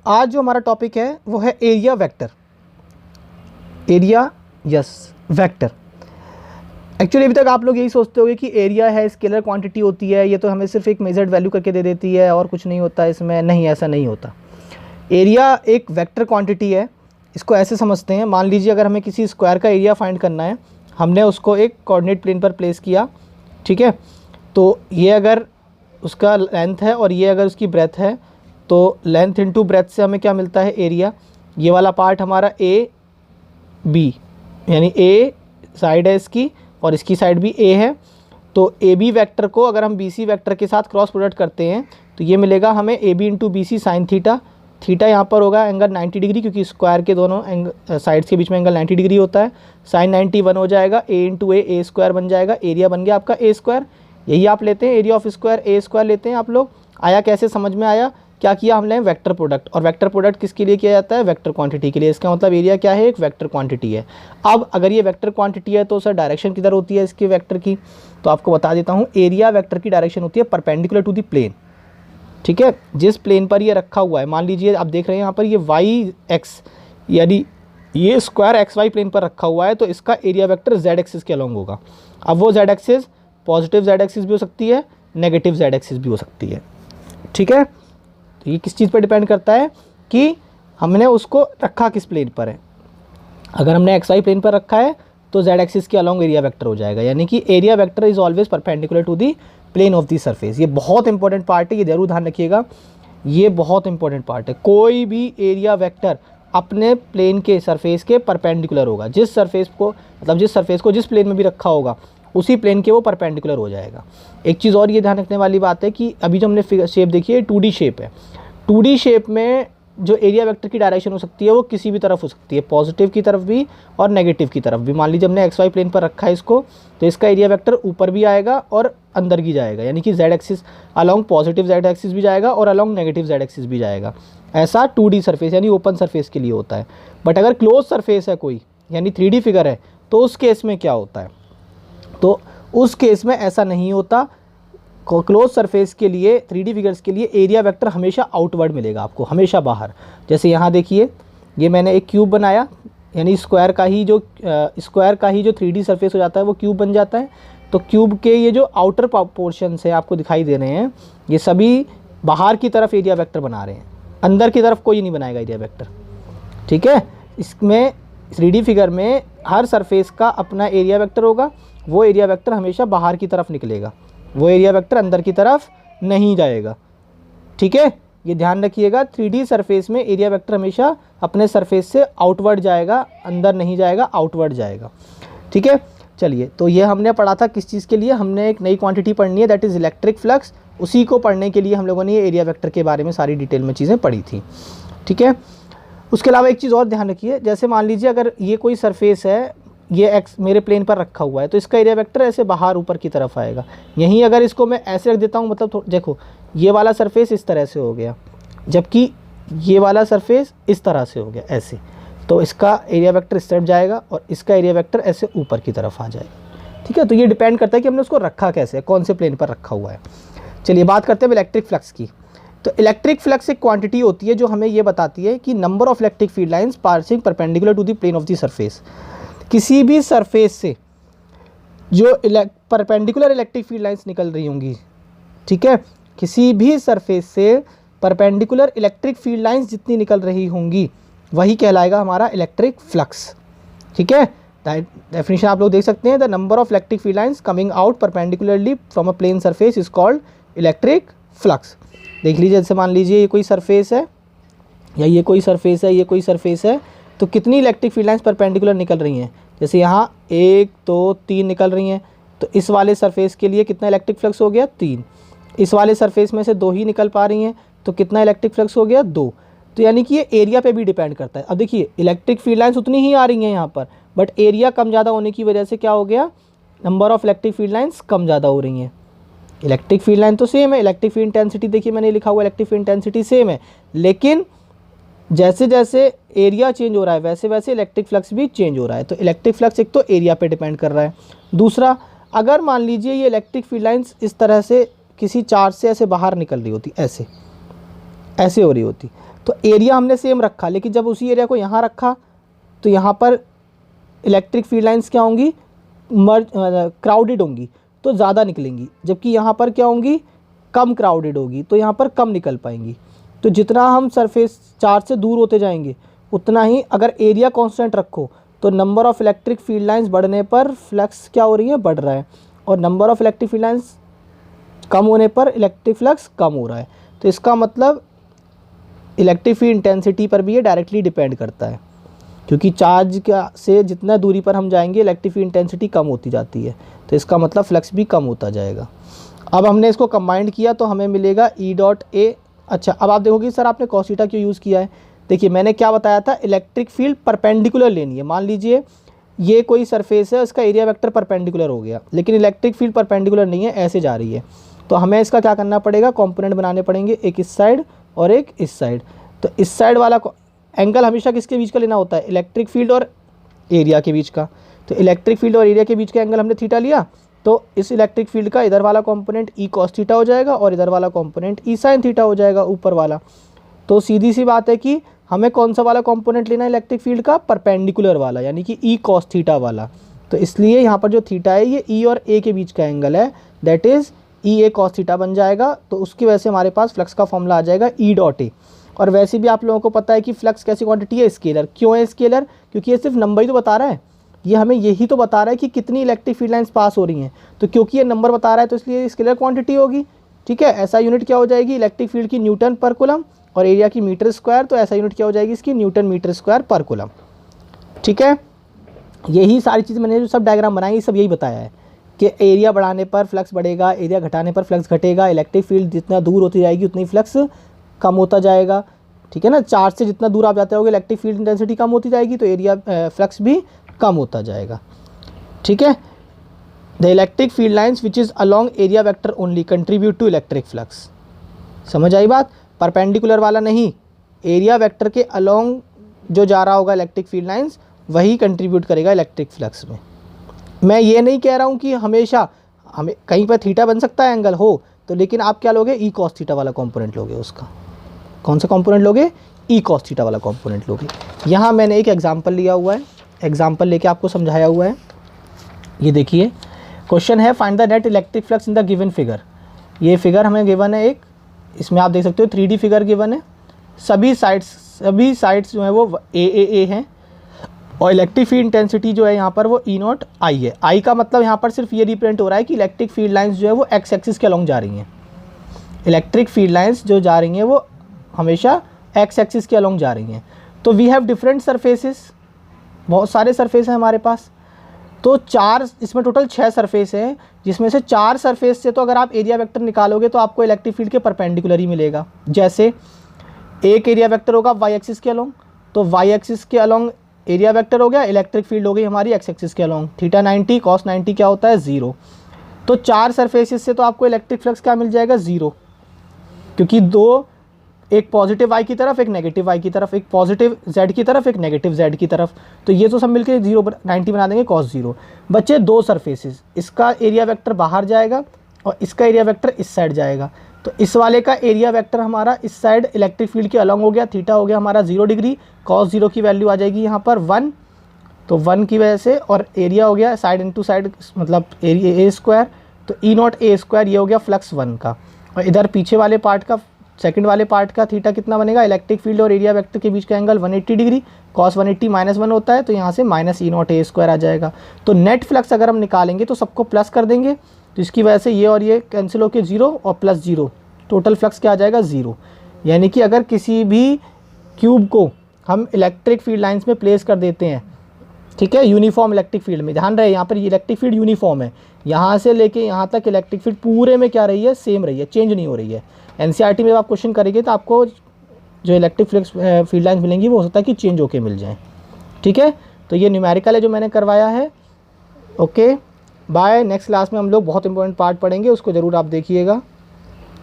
आज जो हमारा टॉपिक है वो है area vector. Area vector. Actually अभी तक आप लोग यही सोचते होंगे कि एरिया है स्केलर क्वांटिटी होती है, ये तो हमें सिर्फ एक मेजर्ड वैल्यू करके दे देती है और कुछ नहीं होता इसमें। नहीं, ऐसा नहीं होता। एरिया एक वेक्टर क्वांटिटी है। इसको ऐसे समझते हैं, मान लीजिए अगर हमें किसी स्क्वायर का एरिया फाइंड करना है, हमने उसको एक कोऑर्डिनेट प्लेन पर प्लेस किया, ठीक है। तो ये अगर उसका लेंथ है और ये अगर उसकी ब्रेथ है, तो लेंथ इंटू ब्रेथ से हमें क्या मिलता है, एरिया। ये वाला पार्ट हमारा ए बी, यानी ए साइड है इसकी और इसकी साइड भी ए है। तो ए बी वैक्टर को अगर हम बी सी वैक्टर के साथ क्रॉस प्रोडक्ट करते हैं तो ये मिलेगा हमें A B into B C sine theta. Theta यहाँ पर होगा एंगल 90 डिग्री, क्योंकि स्क्वायर के दोनों साइड्स के बीच में एंगल 90 डिग्री होता है। साइन 90 1 हो जाएगा, ए इंटू ए स्क्वायर बन जाएगा। एरिया बन गया आपका ए स्क्वायर। यही आप लेते हैं, area of square A square लेते हैं आप लोग। आया कैसे, समझ में आया? क्या किया हमने, वेक्टर प्रोडक्ट। और वेक्टर प्रोडक्ट किसके लिए किया जाता है, वेक्टर क्वांटिटी के लिए। इसका मतलब एरिया क्या है, एक वेक्टर क्वांटिटी है। अब अगर ये वेक्टर क्वांटिटी है तो सर डायरेक्शन किधर होती है इसके वेक्टर की, तो आपको बता देता हूँ। एरिया वेक्टर की डायरेक्शन होती है परपेंडिकुलर टू द प्लेन, ठीक है। जिस प्लेन पर ये रखा हुआ है, मान लीजिए आप देख रहे हैं यहाँ पर ये वाई एक्स, यानी ये स्क्वायर एक्स वाई प्लेन पर रखा हुआ है, तो इसका एरिया वेक्टर जेड एक्सिस के अलॉन्ग होगा। अब वो Z axis positive Z axis भी हो सकती है, नेगेटिव जेड एक्सिस भी हो सकती है, ठीक है। तो ये किस चीज़ पर डिपेंड करता है कि हमने उसको रखा किस प्लेन पर है। अगर हमने एक्स वाई प्लेन पर रखा है तो जेड एक्सिस के अलॉन्ग एरिया वेक्टर हो जाएगा, यानी कि area vector is always perpendicular to the plane of the surface. ये बहुत इंपॉर्टेंट पार्ट है, ये जरूर ध्यान रखिएगा, ये बहुत इंपॉर्टेंट पार्ट है। कोई भी एरिया वेक्टर अपने प्लेन के सरफेस के परपेंडिकुलर होगा। जिस सरफेस को, मतलब जिस सरफेस को जिस प्लेन में भी रखा होगा उसी प्लेन के वो परपेंडिकुलर हो जाएगा। एक चीज़ और ये ध्यान रखने वाली बात है कि अभी जो हमने शेप देखी है 2D शेप है। 2D शेप में जो एरिया वेक्टर की डायरेक्शन हो सकती है वो किसी भी तरफ हो सकती है, पॉजिटिव की तरफ भी और नेगेटिव की तरफ भी। मान लीजिए हमने एक्स वाई प्लेन पर रखा है इसको, तो इसका एरिया वेक्टर ऊपर भी आएगा और अंदर भी जाएगा, यानी कि Z axis along positive Z axis भी जाएगा और अलॉन्ग नेगेटिव जेड एक्सिस भी जाएगा। ऐसा 2D सरफेस यानी ओपन सरफेस के लिए होता है। बट अगर क्लोज सरफेस है कोई, यानी 3D फिगर है, तो उस केस में क्या होता है, तो उस केस में ऐसा नहीं होता। क्लोज सरफेस के लिए 3D फिगर्स के लिए एरिया वेक्टर हमेशा आउटवर्ड मिलेगा आपको, हमेशा बाहर। जैसे यहाँ देखिए, ये मैंने एक क्यूब बनाया, यानी स्क्वायर का ही जो 3D सरफेस हो जाता है वो क्यूब बन जाता है। तो क्यूब के ये जो आउटर पोर्शन है आपको दिखाई दे रहे हैं, ये सभी बाहर की तरफ एरिया वेक्टर बना रहे हैं, अंदर की तरफ कोई नहीं बनाएगा एरिया वेक्टर, ठीक है। इसमें 3D फिगर में हर सरफेस का अपना एरिया वेक्टर होगा, वो एरिया वेक्टर हमेशा बाहर की तरफ निकलेगा, वो एरिया वेक्टर अंदर की तरफ नहीं जाएगा, ठीक है। ये ध्यान रखिएगा, 3D सरफेस में एरिया वेक्टर हमेशा अपने सरफेस से आउटवर्ड जाएगा, अंदर नहीं जाएगा, आउटवर्ड जाएगा, ठीक है। चलिए, तो ये हमने पढ़ा था किस चीज़ के लिए, हमने एक नई क्वांटिटी पढ़नी है, दैट इज़ इलेक्ट्रिक फ्लक्स। उसी को पढ़ने के लिए हम लोगों ने ये एरिया वेक्टर के बारे में सारी डिटेल में चीज़ें पढ़ी थी, ठीक है। उसके अलावा एक चीज़ और ध्यान रखिए, जैसे मान लीजिए अगर ये कोई सरफेस है, ये एक्स मेरे प्लेन पर रखा हुआ है, तो इसका एरिया वेक्टर ऐसे बाहर ऊपर की तरफ आएगा। यहीं अगर इसको मैं ऐसे रख देता हूँ, मतलब देखो ये वाला सरफेस इस तरह से हो गया, जबकि ये वाला सरफेस इस तरह से हो गया ऐसे, तो इसका एरिया वेक्टर इस तरफ जाएगा और इसका एरिया वेक्टर ऐसे ऊपर की तरफ आ जाएगा, ठीक है। तो ये डिपेंड करता है कि हमने उसको रखा कैसे, कौन से प्लेन पर रखा हुआ है। चलिए बात करते हैं इलेक्ट्रिक फ्लक्स की। तो इलेक्ट्रिक फ्लक्स एक क्वांटिटी होती है जो हमें ये बताती है कि number of electric field lines passing perpendicular to the plane of the surface. किसी भी सरफेस से जो परपेंडिकुलर इलेक्ट्रिक फील्ड लाइंस निकल रही होंगी, ठीक है, किसी भी सरफेस से परपेंडिकुलर इलेक्ट्रिक फील्ड लाइंस जितनी निकल रही होंगी वही कहलाएगा हमारा इलेक्ट्रिक फ्लक्स, ठीक है। डेफिनेशन आप लोग देख सकते हैं, the number of electric field lines coming out perpendicularly from a plane surface is called electric flux. देख लीजिए, जैसे मान लीजिए ये कोई सरफेस है या ये कोई सरफेस है, ये कोई सरफेस है, तो कितनी इलेक्ट्रिक फील्ड लाइंस परपेंडिकुलर निकल रही हैं, जैसे यहाँ 1 2 3 निकल रही हैं, तो इस वाले सरफेस के लिए कितना इलेक्ट्रिक फ्लक्स हो गया, 3। इस वाले सरफेस में से 2 ही निकल पा रही हैं, तो कितना इलेक्ट्रिक फ्लक्स हो गया, 2। तो यानी कि ये एरिया पे भी डिपेंड करता है। अब देखिए, इलेक्ट्रिक फील्ड लाइंस उतनी ही आ रही हैं यहाँ पर, बट एरिया कम ज़्यादा होने की वजह से क्या हो गया, number of electric field lines कम ज़्यादा हो रही हैं। इलेक्ट्रिक फील्ड लाइन तो सेम है, इलेक्ट्रिक फील्ड इंटेंसिटी देखिए मैंने लिखा हुआ इलेक्ट्रिक फील्ड इंटेंसिटी सेम है, लेकिन जैसे जैसे एरिया चेंज हो रहा है वैसे वैसे इलेक्ट्रिक फ्लक्स भी चेंज हो रहा है। तो इलेक्ट्रिक फ्लक्स एक तो एरिया पे डिपेंड कर रहा है। दूसरा, अगर मान लीजिए ये इलेक्ट्रिक फील्ड लाइंस इस तरह से किसी चार्ज से ऐसे बाहर निकल रही होती, ऐसे ऐसे हो रही होती। तो एरिया हमने सेम रखा, लेकिन जब उसी एरिया को यहाँ रखा तो यहाँ पर इलेक्ट्रिक फील्ड लाइंस क्या होंगी, क्राउडेड होंगी तो ज़्यादा निकलेंगी, जबकि यहाँ पर क्या होंगी, कम क्राउडेड होगी तो यहाँ पर कम निकल पाएंगी। तो जितना हम सरफेस चार्ज से दूर होते जाएंगे उतना ही, अगर एरिया कांस्टेंट रखो तो number of electric field lines बढ़ने पर फ्लक्स क्या हो रही है, बढ़ रहा है, और number of electric field lines कम होने पर इलेक्ट्रिक फ्लक्स कम हो रहा है। तो इसका मतलब इलेक्ट्रिक फील्ड इंटेंसिटी पर भी ये डायरेक्टली डिपेंड करता है, क्योंकि चार्ज का से जितना दूरी पर हम जाएंगे इलेक्ट्रिक फील्ड इंटेंसिटी कम होती जाती है, तो इसका मतलब फ्लक्स भी कम होता जाएगा। अब हमने इसको कंबाइंड किया तो हमें मिलेगा ई डॉट ए। अच्छा, अब आप देखोगे सर आपने कॉस थीटा क्यों यूज़ किया है। देखिए मैंने क्या बताया था, इलेक्ट्रिक फील्ड परपेंडिकुलर लेनी है। मान लीजिए ये कोई सरफेस है, इसका एरिया वेक्टर परपेंडिकुलर हो गया, लेकिन इलेक्ट्रिक फील्ड परपेंडिकुलर नहीं है, ऐसे जा रही है, तो हमें इसका क्या करना पड़ेगा, कंपोनेंट बनाने पड़ेंगे, एक इस साइड और एक इस साइड। तो इस साइड वाला एंगल हमेशा किसके बीच का लेना होता है, इलेक्ट्रिक फील्ड और एरिया के बीच का। तो इलेक्ट्रिक फील्ड और एरिया के बीच का एंगल हमने थीटा लिया, तो इस इलेक्ट्रिक फील्ड का इधर वाला कंपोनेंट ई कॉस थीटा हो जाएगा और इधर वाला कंपोनेंट ई साइन थीटा हो जाएगा, ऊपर वाला। तो सीधी सी बात है कि हमें कौन सा वाला कंपोनेंट लेना है इलेक्ट्रिक फील्ड का, परपेंडिकुलर वाला, यानी कि ई कॉस थीटा वाला। तो इसलिए यहाँ पर जो थीटा है ये ई और ए के बीच का एंगल है, that is E A cos theta बन जाएगा। तो उसकी वजह से हमारे पास फ्लक्स का फॉर्मूला आ जाएगा ई डॉट ए। और वैसे भी आप लोगों को पता है कि फ्लक्स कैसी क्वांटिटी है, स्केलर। क्यों है स्केलर, क्योंकि ये सिर्फ नंबर ही तो बता रहा है, ये हमें यही तो बता रहा है कि कितनी इलेक्ट्रिक फील्ड लाइंस पास हो रही हैं। तो क्योंकि ये नंबर बता रहा है तो इसलिए स्केलर क्वांटिटी होगी, ठीक है। ऐसा यूनिट क्या हो जाएगी, इलेक्ट्रिक फील्ड की न्यूटन पर कूलम, और एरिया की मीटर स्क्वायर, तो ऐसा यूनिट क्या हो जाएगी इसकी, न्यूटन मीटर स्क्वायर पर कूलम, ठीक है। यही सारी चीज़ मैंने जो सब डायग्राम बनाई सब यही बताया है कि एरिया बढ़ाने पर फ्लक्स बढ़ेगा, एरिया घटाने पर फ्लक्स घटेगा, इलेक्ट्रिक फील्ड जितना दूर होती जाएगी उतनी फ्लक्स कम होता जाएगा, ठीक है ना। चार्ज से जितना दूर आप जाते होगे इलेक्ट्रिक फील्ड इंटेंसिटी कम होती जाएगी, तो एरिया फ्लक्स भी कम होता जाएगा, ठीक है। The electric field lines which is along area vector only contribute to electric flux. समझ आई बात, परपेंडिकुलर वाला नहीं, एरिया वेक्टर के अलॉन्ग जो जा रहा होगा इलेक्ट्रिक फील्ड लाइन्स वही कंट्रीब्यूट करेगा इलेक्ट्रिक फ्लक्स में। मैं ये नहीं कह रहा हूँ कि हमेशा हमें कहीं पर थीटा बन सकता है एंगल हो तो, लेकिन आप क्या लोगे, ई कॉस थीटा वाला कंपोनेंट लोगे। उसका कौन सा कंपोनेंट लोगे, ई कॉस थीटा वाला कंपोनेंट लोगे। यहाँ मैंने एक एग्जांपल लिया हुआ है, एग्जांपल लेके आपको समझाया हुआ है। ये देखिए क्वेश्चन है, find the net electric flux in the given figure. ये फिगर हमें गिवन है एक, इसमें आप देख सकते हो 3D फिगर गिवन है, सभी साइड्स जो है वो ए हैं, और इलेक्ट्रिक फील्ड इंटेंसिटी जो है यहाँ पर वो ई नॉट आई है। आई का मतलब यहाँ पर सिर्फ ये रिप्रेजेंट हो रहा है कि इलेक्ट्रिक फील्ड लाइंस जो है वो एक्स एक्सिस के अलॉन्ग जा रही हैं। इलेक्ट्रिक फील्ड लाइंस जो जा रही हैं वो हमेशा एक्स एक्सिस के अलॉन्ग जा रही हैं। तो वी हैव डिफरेंट सरफेसेस, बहुत सारे सरफेस हैं हमारे पास। तो चार, इसमें टोटल 6 सरफेस हैं, जिसमें से 4 सरफेस से तो अगर आप एरिया वेक्टर निकालोगे तो आपको इलेक्ट्रिक फील्ड के परपेंडिकुलर ही मिलेगा। जैसे एक एरिया वेक्टर होगा वाई एक्सिस के अलॉन्ग, तो वाई एक्सिस के अलॉन्ग एरिया वेक्टर हो गया, इलेक्ट्रिक फील्ड हो गई हमारी एक्स एक्सिस के अलॉन्ग, थीटा 90 कॉस 90 क्या होता है 0। तो 4 सरफेसेस से तो आपको इलेक्ट्रिक फ्लक्स क्या मिल जाएगा 0, क्योंकि दो, एक पॉजिटिव वाई की तरफ एक नेगेटिव वाई की तरफ, एक पॉजिटिव जेड की तरफ एक नेगेटिव जेड की तरफ, तो ये तो सब मिलकर 90 बना देंगे कॉस 0। बच्चे 2 सरफेसेस, इसका एरिया वेक्टर बाहर जाएगा और इसका एरिया वेक्टर इस साइड जाएगा। तो इस वाले का एरिया वेक्टर हमारा इस साइड इलेक्ट्रिक फील्ड के अलॉन्ग हो गया, थीटा हो गया हमारा 0 डिग्री, कॉस 0 की वैल्यू आ जाएगी यहाँ पर 1, तो 1 की वजह से, और एरिया हो गया साइड इंटू साइड मतलब एरिया ए स्क्वायर, तो ई नॉट ए स्क्वायर, ये हो गया फ्लक्स 1 का। और इधर पीछे वाले पार्ट का, सेकंड वाले पार्ट का थीटा कितना बनेगा, इलेक्ट्रिक फील्ड और एरिया वेक्टर के बीच का एंगल 180 डिग्री, कॉस 180 -1 होता है, तो यहाँ से minus E naught a square आ जाएगा। तो नेट फ्लक्स अगर हम निकालेंगे तो सबको प्लस कर देंगे, तो इसकी वजह से ये और ये कैंसिल होकर 0 और प्लस 0, टोटल फ्लक्स क्या आ जाएगा 0। यानी कि अगर किसी भी क्यूब को हम इलेक्ट्रिक फील्ड लाइंस में प्लेस कर देते हैं, ठीक है, यूनिफॉर्म इलेक्ट्रिक फील्ड में, ध्यान रहे यहाँ पर इलेक्ट्रिक फील्ड यूनिफॉर्म है, यहाँ से लेके यहाँ तक इलेक्ट्रिक फील्ड पूरे में क्या रही है, सेम रही है, चेंज नहीं हो रही है। एनसीईआरटी में जब आप क्वेश्चन करेंगे तो आपको जो इलेक्ट्रिक फील्ड लाइंस मिलेंगी वो हो सकता है कि चेंज होके मिल जाएँ, ठीक है। तो ये न्यूमेरिकल है जो मैंने करवाया है। ओके बाय, नेक्स्ट क्लास में हम लोग बहुत इंपॉर्टेंट पार्ट पढ़ेंगे, उसको ज़रूर आप देखिएगा।